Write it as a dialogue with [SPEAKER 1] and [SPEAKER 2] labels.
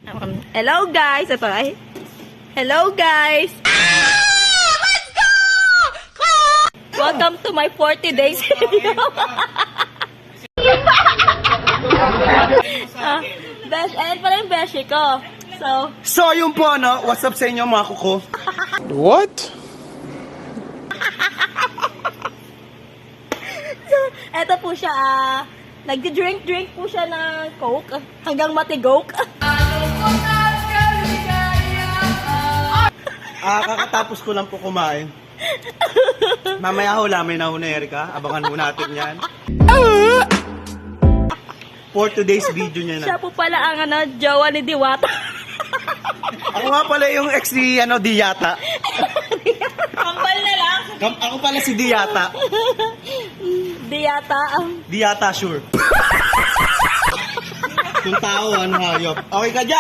[SPEAKER 1] Hello guys! Ito ay. Hello guys! Let's go! Welcome to my 40 days video. Besh, ayan pala yung beshi ko.
[SPEAKER 2] So, yun po, ano? What's up sa inyo, mga kuko?
[SPEAKER 3] What?
[SPEAKER 1] Eto po siya, nagdi-drink po siya ng Coke hanggang matigok.
[SPEAKER 2] Kakatapos ko lang po kumain. Mamaya ho, lamay na ho na Erika. Abangan ho natin yan. For today's video niya
[SPEAKER 1] Siya
[SPEAKER 2] na.
[SPEAKER 1] po pala ang jowa ni Diwata.
[SPEAKER 2] Ako nga pala yung ex ni, Diyata.
[SPEAKER 1] Kambal na lang.
[SPEAKER 2] Ako pala si Diyata.
[SPEAKER 1] Diyata.
[SPEAKER 2] Diyata, sure. Kung tao, hayop. Okay ka dyan?